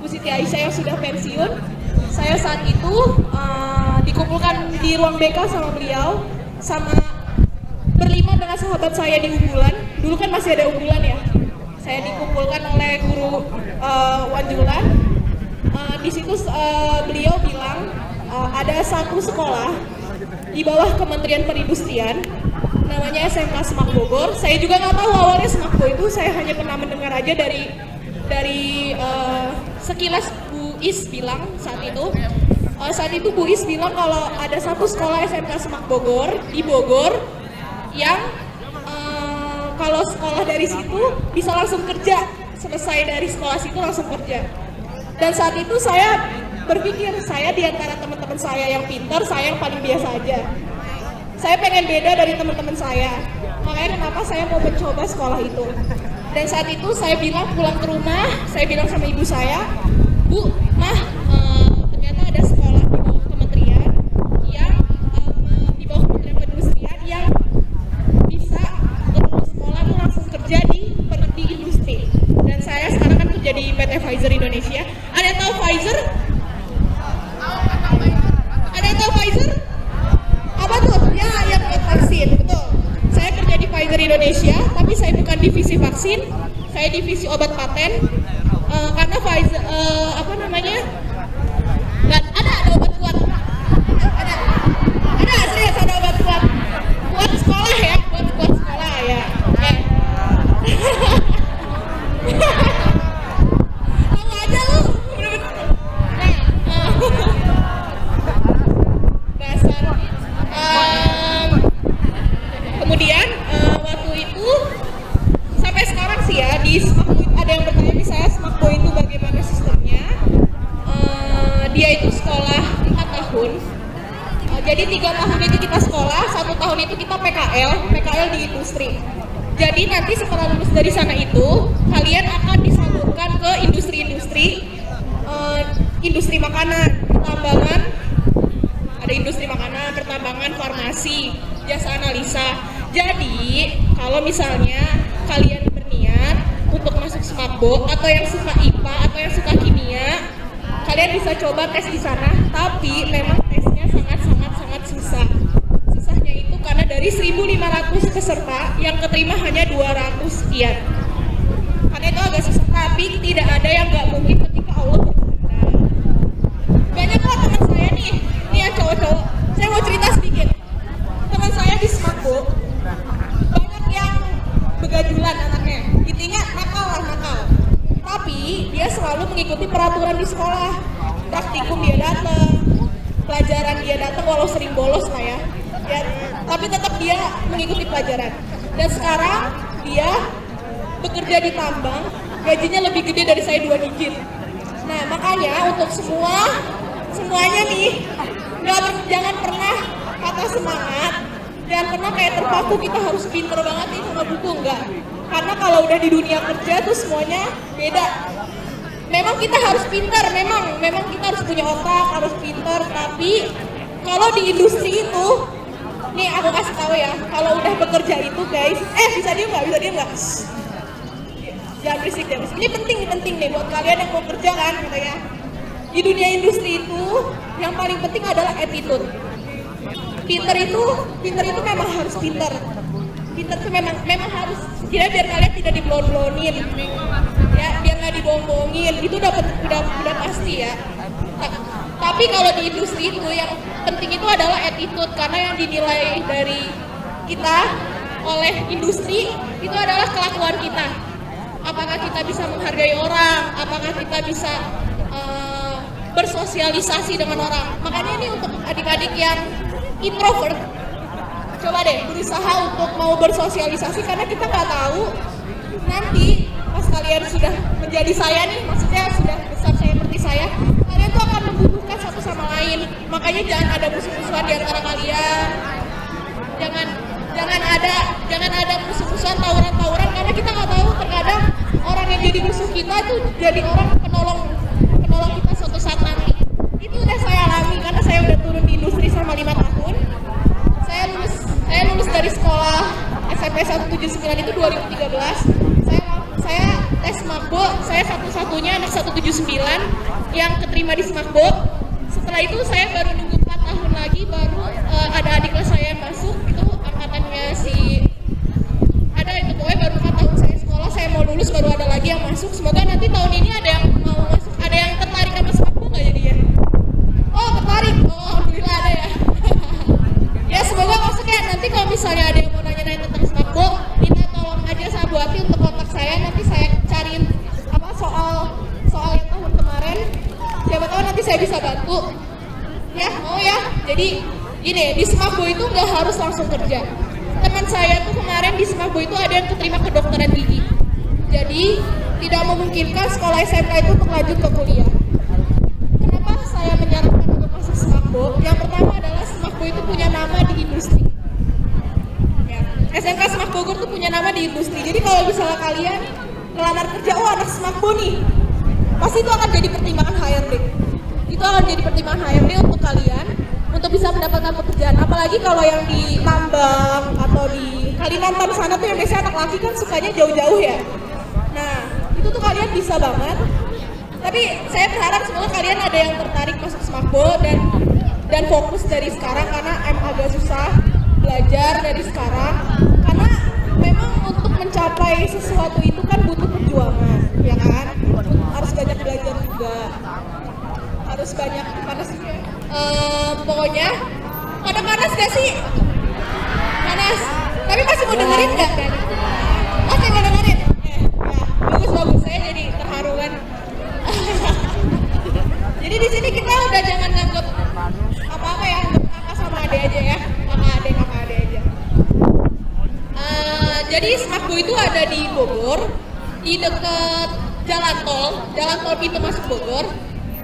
Bu Siti Aisyah yang sudah pensiun. Saya saat itu dikumpulkan di ruang BK sama beliau, sama berlima dengan sahabat saya di unggulan. Dulu kan masih ada unggulan ya. Saya dikumpulkan oleh guru Wanjulan. Di situ beliau bilang ada satu sekolah di bawah Kementerian Perindustrian, namanya SMK Semak Bogor. Saya juga nggak tahu awalnya Semakbo itu, saya hanya pernah mendengar aja dari sekilas Bu Is bilang saat itu. Saat itu Bu Is bilang kalau ada satu sekolah SMK Semak Bogor di Bogor yang kalau sekolah dari situ bisa langsung kerja, selesai dari sekolah situ langsung kerja. Dan saat itu saya berpikir, saya di antara teman-teman saya yang pintar, saya yang paling biasa aja. Saya pengen beda dari teman-teman saya, makanya kenapa saya mau mencoba sekolah itu. Dan saat itu saya bilang pulang ke rumah, saya bilang sama ibu saya, Bu, Mah, ternyata ada sekolah di bawah kementerian yang di bawah Kementerian Perindustrian yang bisa lulus sekolah tuh langsung kerja di industri. Dan saya sekarang kan kerja di PT Pfizer Indonesia. Ada yang tahu Pfizer? Ada yang tahu Pfizer? Apa tuh? Ya, yang buat vaksin, betul. Saya kerja di Pfizer Indonesia, tapi saya bukan divisi vaksin, saya divisi obat paten. Karena Pfizer, dan ada obat kuat. Ada serius ada obat kuat. Buat sekolah ya, buat sekolah ya. Tahu aja lu. Dasar. Kemudian waktu itu sampai sekarang sih ya di Semakbo, ada yang bertanya di saya Semakbo itu bagaimana sistemnya. Dia itu sekolah 4 tahun. Jadi 3 tahun itu kita sekolah, 1 tahun itu kita PKL di industri. Jadi nanti setelah lulus dari sana itu, kalian akan disalurkan ke industri-industri, industri makanan, pertambangan, ada industri makanan, pertambangan, farmasi, jasa analisa. Jadi kalau misalnya kalian berniat untuk masuk Semakbo atau yang suka IPA atau yang suka kimia, kalian bisa coba tes di sana. Tapi memang tesnya sangat susah. Susahnya itu karena dari 1.500 peserta yang keterima hanya 200 sekian. Karena itu agak susah. Tapi tidak ada yang nggak mungkin ketika Allah berkehendak. Banyak kok teman saya nih yang cowok-cowok. Saya mau cerita sedikit. Teman saya di Semakbo banyak yang begajulan anaknya. Intinya nakal. Tapi dia selalu mengikuti peraturan di sekolah. Praktikum dia datang, pelajaran dia datang walau sering bolos lah ya. Tapi tetap dia mengikuti pelajaran. Dan sekarang dia bekerja di tambang, gajinya lebih gede dari saya 2 digit. Nah makanya untuk semuanya nih, jangan pernah patah semangat, jangan pernah kayak terpaku kita harus pinter banget nih sama buku, enggak. Karena kalau udah di dunia kerja tuh semuanya beda. Memang kita harus pintar, memang kita harus punya otak, harus pintar. Tapi kalau di industri itu, nih aku kasih tahu ya, kalau udah bekerja itu guys, bisa diem nggak? Jangan berisik. Ini penting nih buat kalian yang mau kerja kan, katanya. Di dunia industri itu, yang paling penting adalah attitude. Pintar itu memang harus pintar. Pintar itu memang harus, biar kalian tidak diblon-blonin, ya, biar nggak dibohong-bohongin, itu udah pasti ya. Tapi kalau di industri itu yang penting itu adalah attitude, karena yang dinilai dari kita oleh industri itu adalah kelakuan kita. Apakah kita bisa menghargai orang, apakah kita bisa bersosialisasi dengan orang. Makanya ini untuk adik-adik yang introvert, coba deh berusaha untuk mau bersosialisasi, karena kita nggak tahu nanti pas kalian sudah menjadi saya nih, maksudnya sudah besar saya seperti saya, kalian tuh akan membutuhkan satu sama lain. Makanya jangan ada musuh-musuhan di antara kalian, jangan ada musuh-musuhan, tawuran-tawuran, karena kita nggak tahu terkadang orang yang jadi musuh kita tuh jadi orang penolong kita suatu saat nanti. Itu udah saya alami karena saya udah turun di industri selama 5 tahun. Saya lulus dari sekolah SMP 179 itu 2013. Saya tes Smakbo, saya satu-satunya anak 179 yang keterima di Smakbo. Setelah itu saya baru nunggu 4 tahun lagi baru ada adik kelas saya yang masuk, itu angkatannya ada itu pokoknya baru 4 tahun saya sekolah, saya mau lulus baru ada lagi yang masuk. Semoga nanti tahun ini ada yang mau masuk, ada yang tertarik sama Smakbo nggak jadi ya? Oh tertarik, oh alhamdulillah ada ya. Ya semoga masuk ya. Nanti kalau misalnya ada yang mau nanya-nanya tentang Smakbo, minta tolong aja sama Bu Ati untuk kontak saya, nanti saya cariin apa soal yang tahun kemarin. Siapa tahu nanti saya bisa bantu. Ya mau ya. Jadi gini, di Smakbo itu nggak harus langsung kerja. Teman saya tuh kemarin di Smakbo itu ada yang keterima kedokteran gigi. Jadi tidak memungkinkan sekolah SMK itu untuk lanjut ke kuliah. Kenapa saya menyarankan untuk masuk Smakbo? Yang pertama adalah Smakbo itu punya nama di industri. Ya, SMK Semak Bogor tuh punya nama di industri. Jadi kalau misalnya kalian ngelamar kerja, oh anak Smakbo nih, pasti itu akan jadi pertimbangan HRD. Itu akan jadi pertimbangan HRD untuk kalian untuk bisa mendapatkan pekerjaan. Apalagi kalau yang di tambang atau di Kalimantan sana tuh yang biasanya anak laki kan sukanya jauh-jauh ya. Nah itu tuh kalian bisa banget. Tapi saya berharap semoga kalian ada yang tertarik masuk Smakbo dan fokus dari sekarang, karena agak susah belajar dari sekarang. Karena memang untuk mencapai sesuatu itu kan butuh perjuangan, ya kan? Harus banyak belajar juga, harus banyak panas. Pokoknya panas gak sih? Panas. Tapi masih mau dengerin nggak? Masih mau dengerin? Ya, bagus. Saya jadi terharu kan. Jadi di sini kita udah jangan nganggep apa-apa ya, kakak sama ade aja ya, kakak ade aja. Jadi Smakbo itu ada di Bogor, di dekat jalan tol pintu masuk Bogor.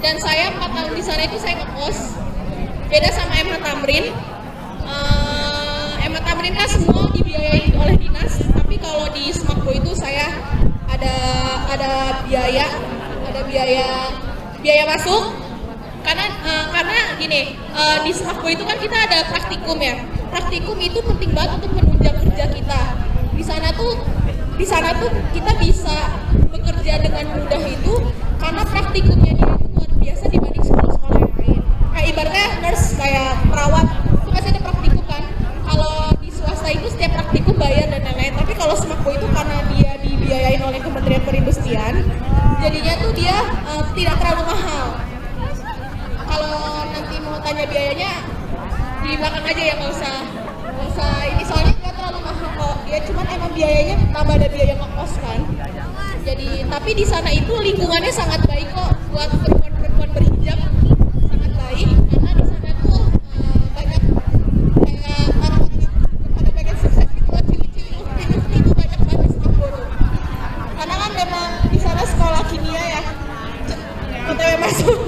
Dan saya 4 tahun di sana itu saya ngekos. Beda sama MH Tamrin. MH Tamrin kan semua dibiayai oleh dinas, tapi kalau di Smakbo itu saya ada biaya masuk. Karena gini, di Smakbo itu kan kita ada praktikum ya. Praktikum itu penting banget untuk menunjang kerja kita. Di sana tuh kita bisa bekerja dengan mudah itu karena praktikumnya dia itu luar biasa dibanding sekolah-sekolah yang lain. Kayak ibaratnya nurse, kayak perawat, itu pasti ada praktikum kan. Kalau di swasta itu setiap praktikum bayar dan lain-lain. Tapi kalau Smakbo itu karena dia dibiayain oleh Kementerian Perindustrian, jadinya tuh dia tidak terlalu mahal. Kalau nanti mau tanya biayanya di belakang aja ya, nggak usah ini, soalnya nggak terlalu mahal kok. Ya cuman emang biayanya tambah ada biaya ngekos kan. Jadi tapi di sana itu lingkungannya sangat baik kok buat perempuan berhijab, sangat baik karena di sana tuh banyak kayak ada bagian sukses gitu loh, cili-cili itu banyak banget di Smakbo tuh. Karena kan memang di sana sekolah kimia ya, OTW masuk.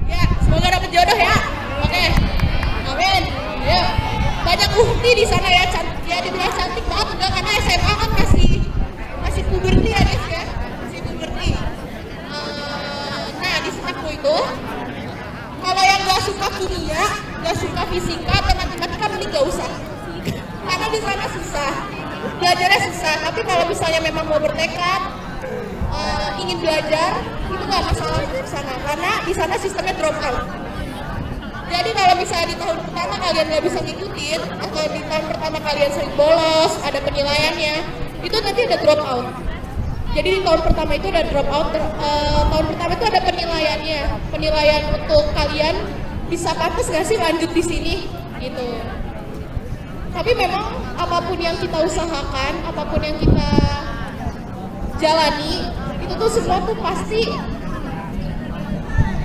Ya semoga dapet jodoh ya. Oke, amin. Ya banyak ukti di sana ya, ya dibilang cantik banget enggak, karena SMA kan masih puberti ya guys ya, masih puberti. Nah di Smakbo itu kalau yang nggak suka kimia, nggak suka fisika atau matematika mending nggak usah, karena di sana susah, belajarnya susah. Tapi kalau misalnya memang mau bertekad ingin belajar, itu nggak masalah di sana, karena di sana sistemnya drop out. Jadi kalau misalnya di tahun pertama kalian nggak bisa ngikutin, atau di tahun pertama kalian sering bolos, ada penilaiannya, itu nanti ada drop out. Jadi di tahun pertama itu ada drop out. Tahun pertama itu ada penilaiannya, penilaian untuk kalian bisa pantas nggak sih lanjut di sini, gitu. Tapi memang apapun yang kita usahakan, apapun yang kita jalani, itu tuh semua tuh pasti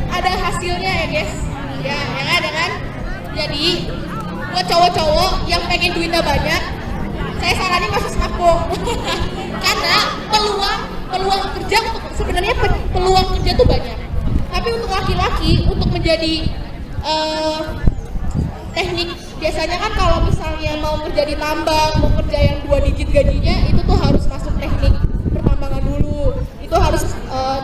ada hasilnya ya guys. Ya kan? Jadi buat cowok-cowok yang pengen duitnya banyak, saya saranin masuk smartphone. Karena peluang kerja sebenarnya peluang kerja tuh banyak. Tapi untuk laki-laki untuk menjadi teknik, biasanya kan kalau misalnya mau kerja di tambang, mau kerja yang 2 digit gajinya, itu tuh harus masuk teknik pertambangan dulu. Itu harus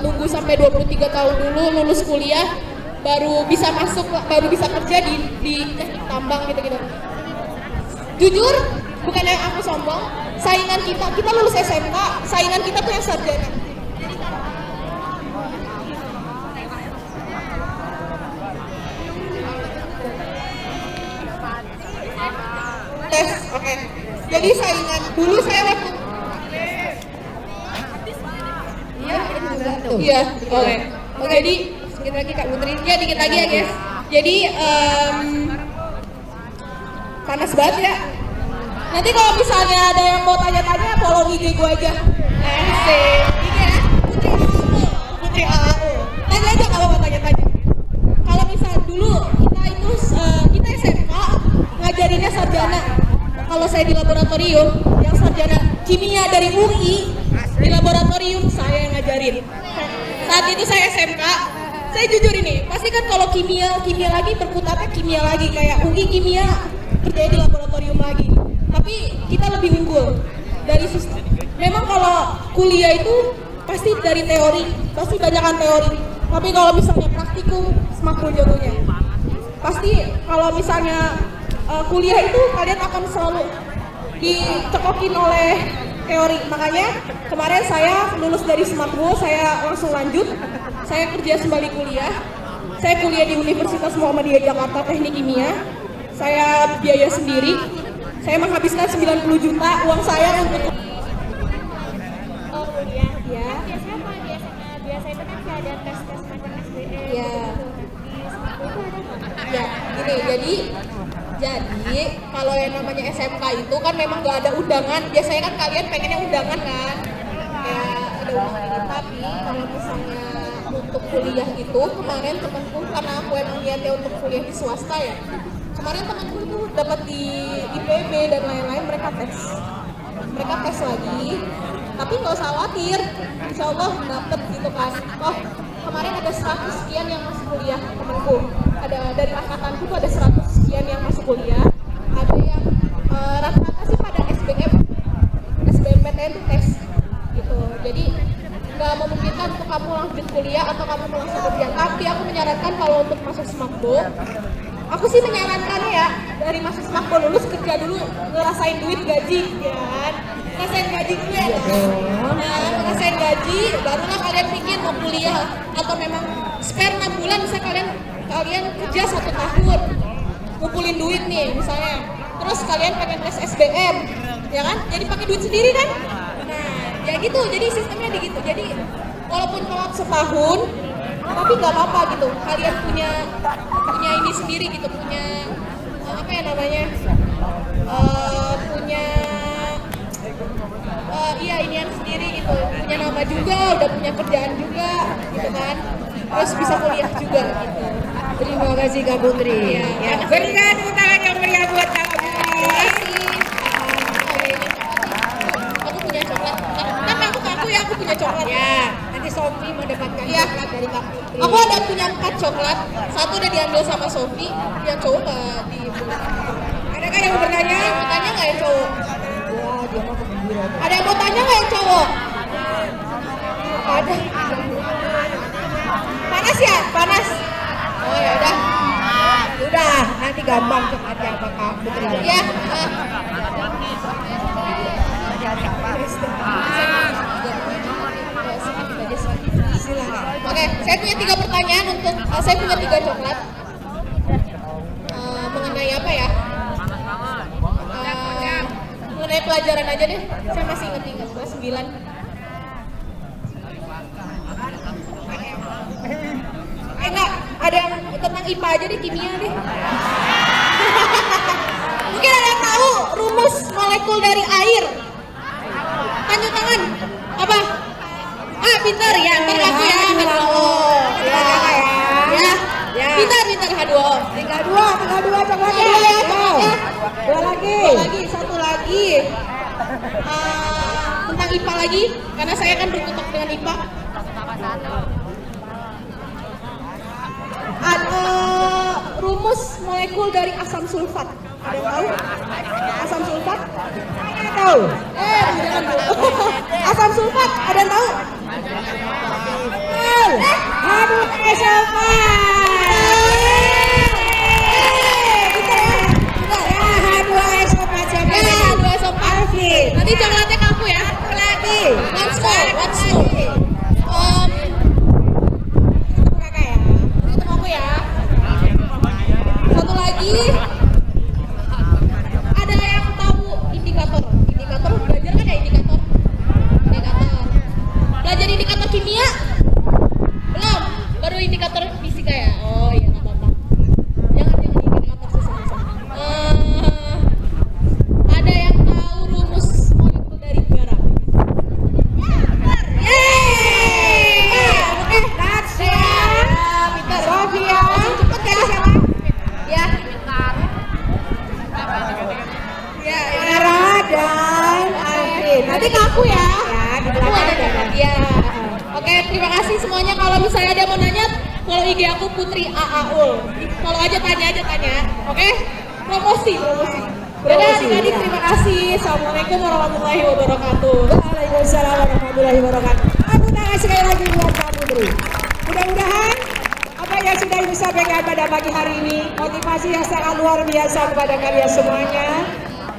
nunggu sampai 23 tahun dulu lulus kuliah baru bisa masuk, baru bisa kerja di teknik tambang gitu. Jujur, bukan yang aku sombong, saingan kita lulus SMK, saingan kita tuh yang sarjana. Tes, oke. Jadi saingan dulu saya waktu Iya, oke. Jadi sedikit lagi Kak Putri. Ya dikit lagi ya guys. Jadi panas banget ya. Nanti kalau misalnya ada yang mau tanya-tanya, follow IG gue aja. Asik. IG ya? Putri AAU. Tanya aja kalau mau tanya-tanya. Kalau misal dulu kita SMK ngajarinnya sarjana. Kalau saya di laboratorium, yang sarjana kimia dari UI di laboratorium saya yang ngajarin. Saat itu saya SMK, saya jujur ini, pasti kan kalau kimia lagi berkutatnya kimia lagi, kayak UI kimia kerja di laboratorium lagi. Tapi kita lebih unggul dari sistem. Memang kalau kuliah itu pasti dari teori, pasti banyakan teori. Tapi kalau misalnya praktikum, semakin jagonya. Pasti kalau misalnya kuliah itu kalian akan selalu dicekokin oleh teori. Makanya kemarin saya lulus dari Smartwo, saya langsung lanjut. Saya kerja sembari kuliah. Saya kuliah di Universitas Muhammadiyah Jakarta Teknik Kimia. Saya biaya sendiri. Saya menghabiskan 90 juta uang saya untuk kuliah. Ya. Biasanya apa? Biasa itu kan kayak ada tes-tes macam SBM. Ya. Di Smartwo itu ada nggak? Ya, gini, jadi kalau yang namanya SMK itu kan memang nggak ada undangan. Biasanya kan kalian pengennya undangan kan, kayak ada undangan ini. Tapi kalau misalnya untuk kuliah itu kemarin temanku, karena aku emang niatnya untuk kuliah di swasta ya, kemarin temanku tuh dapat di IPB dan lain-lain, mereka tes lagi. Tapi nggak usah khawatir, insya Allah dapet gitu kan. Oh, kemarin ada 100 sekian yang masuk kuliah temanku. Ada dari angkatanku tuh ada 100 sekian yang masuk kuliah. Ada yang rata-rata sih pada SBMPTN tuh tes gitu. Jadi nggak memungkinkan untuk kamu lanjut kuliah atau kamu langsung kerja. Tapi aku menyarankan kalau untuk masuk Smartwo, aku sih menyarankan ya dari masuk Smartwo lulus kerja dulu, ngerasain duit gaji ya kan. Ngerasain gaji dulu ya. Nah, ngerasain gaji, barulah kalian pikir mau kuliah atau memang spare 6 bulan bisa kalian kerja 1 tahun ngumpulin duit nih misalnya, terus kalian pengen tes SBM ya kan, jadi pakai duit sendiri kan. Nah ya gitu, jadi sistemnya gitu. Jadi walaupun telat setahun tapi nggak apa-apa gitu, kalian punya ini sendiri gitu, punya apa ya namanya, punya inian sendiri gitu, punya nama juga, udah punya kerjaan juga gitu kan, terus bisa kuliah juga gitu. Terima kasih Kak Putri. Ya, berikan tepuk tangan yang meriah buat Kak Putri. Aku punya coklat. Kan aku punya coklat. Ya, nanti Sofi mendapatkan Iya. coklat dari Kak Putri. Aku ada punya 4 coklat. 1 udah diambil sama Sofi, yang cowok nggak di. Adakah yang mau bertanya? Tanya nggak yang cowok? Wah, dia mau kegembira. Ada yang mau tanya nggak yang cowok? Ada. Panas ya? Panas. Oh ya udah. Udah, nanti gampang coklatnya apa Kak Putri. Ya. Silakan. Oke, saya punya 3 pertanyaan untuk saya punya 3 coklat. Mengenai apa ya? Mengenai pelajaran aja deh. Saya masih inget kelas 9. Enggak, ada yang tentang IPA aja deh, kimia deh. Mungkin ada yang tahu rumus molekul dari air? Tunjuk tangan. Apa? Ah, pintar ya. Ntar aku ya. H2O. Ya. Pintar H2O. 32 coklat ya. Dua lagi. Satu lagi. Tentang IPA lagi, karena saya kan berkutat dengan IPA. Ada rumus molekul dari asam sulfat. Ada yang tahu? Asam sulfat? Saya tahu. Jangan dulu. Asam sulfat, ada yang tahu? Nanti coklatnya ke aku ya. Lagi. Let's go. Kakak ya. Ini untuk aku ya. Satu lagi. Ada yang tahu indikator? Indikator belajar kan ya indikator? Belajar indikator kimia? Belum. Baru indikator fisika ya. Oh iya nggak apa-apa. Jangan indikator susah. Ada yang tahu rumus molekul dari garam? Sofia. Cepet kan siapa? Ya. Sarah dan Alvin. Nanti ke aku ya. Di belakang ada. Ya. Oke, terima kasih semuanya. Kalau misalnya ada mau nanya, follow IG aku Putri Aaul. Follow aja, tanya. Oke? Promosi. Dadah adik-adik, terima kasih. Assalamualaikum warahmatullahi wabarakatuh. Waalaikumsalam warahmatullahi wabarakatuh. Aku tangan sekali lagi buat Pak Putri. Mudah-mudahan apa yang sudah Ibu sampaikan pada pagi hari ini, motivasi yang sangat luar biasa kepada kalian semuanya,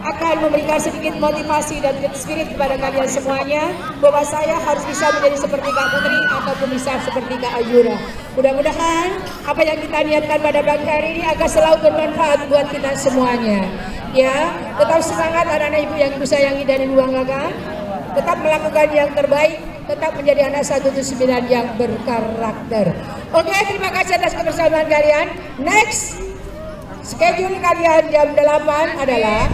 akan memberikan sedikit motivasi dan spirit kepada kalian semuanya bahwa saya harus bisa menjadi seperti Kak Putri ataupun bisa seperti Kak Ayura. Mudah-mudahan apa yang kita niatkan pada pagi hari ini akan selalu bermanfaat buat kita semuanya. Ya, tetap semangat anak-anak ibu yang ibu sayangi dan ibu banggakan. Tetap melakukan yang terbaik, tetap menjadi anak 179 yang berkarakter. Oke, terima kasih atas kebersamaan kalian. Next, schedule kalian jam 8 adalah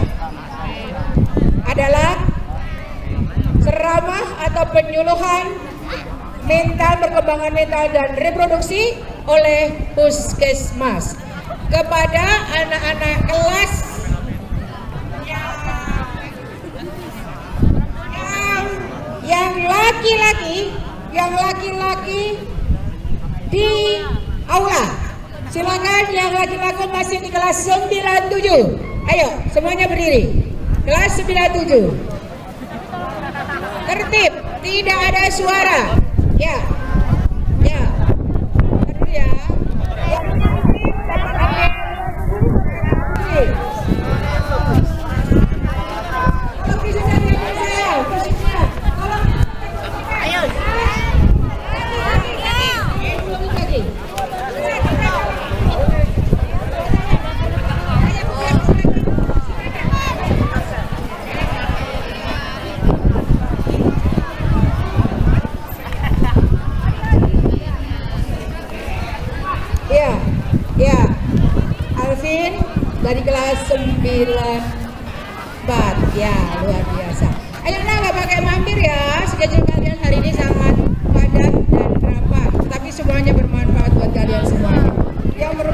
ceramah atau penyuluhan mental, perkembangan mental dan reproduksi oleh Puskesmas kepada anak-anak kelas yang laki-laki di aula. Silakan yang laki-laki masih di kelas 97. Ayo semuanya berdiri. Kelas 97. Tertib, tidak ada suara. Ya. Berdiri ya. Ya, Alvin dari kelas 94. Ya, luar biasa. Ayo nggak pakai mampir ya. Schedule kalian hari ini sangat padat dan rapat, tapi semuanya bermanfaat buat kalian semuanya. Yang